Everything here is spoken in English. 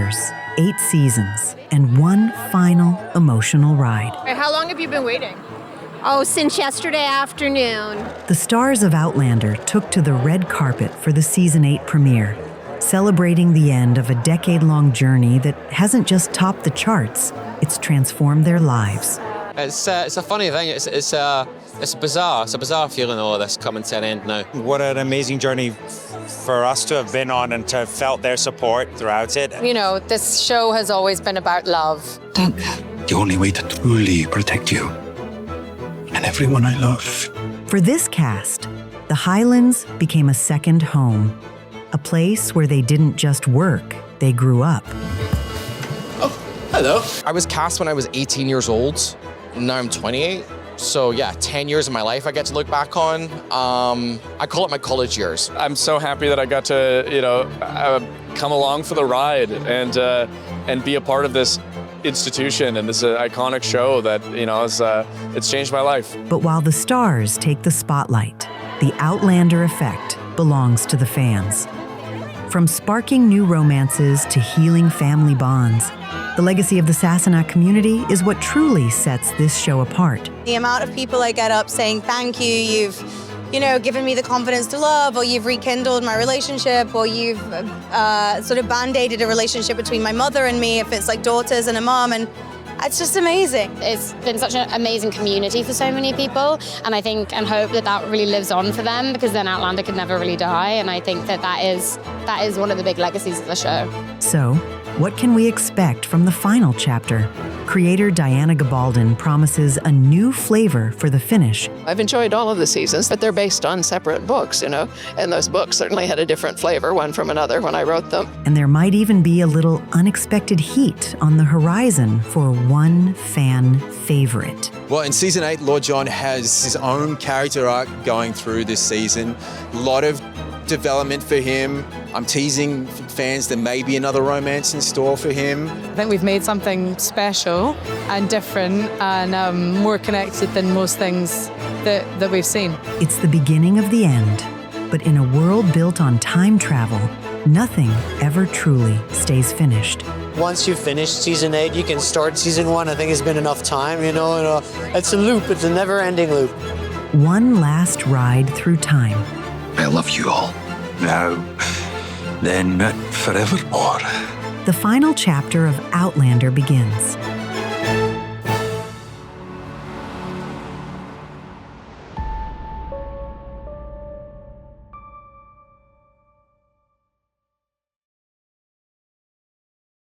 years, 8 seasons, and one final emotional ride. How long have you been waiting? Oh, since yesterday afternoon. The stars of Outlander took to the red carpet for the Season 8 premiere, celebrating the end of a decade-long journey that hasn't just topped the charts, it's transformed their lives. It's a funny thing. It's bizarre. It's a bizarre feeling, all of this coming to an end now. What an amazing journey for us to have been on and to have felt their support throughout it. You know, this show has always been about love. The only way to truly protect you and everyone I love. For this cast, the Highlands became a second home, a place where they didn't just work, they grew up. Oh, hello. I was cast when I was 18 years old. Now I'm 28. So yeah, 10 years of my life I get to look back on. I call it my college years. I'm so happy that I got to, come along for the ride and be a part of this institution and this iconic show that, it's changed my life. But while the stars take the spotlight, the Outlander effect belongs to the fans. From sparking new romances to healing family bonds, the legacy of the Sassenach community is what truly sets this show apart. The amount of people I get up saying, thank you, you've given me the confidence to love, or you've rekindled my relationship, or you've sort of band-aided a relationship between my mother and me, if it's like daughters and a mom, and it's just amazing. It's been such an amazing community for so many people, and I think and hope that really lives on for them, because then Outlander could never really die, and I think that is one of the big legacies of the show. So, what can we expect from the final chapter? Creator Diana Gabaldon promises a new flavor for the finish. I've enjoyed all of the seasons, but they're based on separate books, and those books certainly had a different flavor, one from another, when I wrote them. And there might even be a little unexpected heat on the horizon for one fan favorite. Well, in Season 8, Lord John has his own character arc going through this season. A lot of development for him. I'm teasing fans there may be another romance in store for him. I think we've made something special and different and more connected than most things that we've seen. It's the beginning of the end, but in a world built on time travel, nothing ever truly stays finished. Once you finish Season 8, you can start Season 1. I think it's been enough time, it's a loop, it's a never-ending loop. One last ride through time. I love you all. Now, then forevermore. The final chapter of Outlander begins.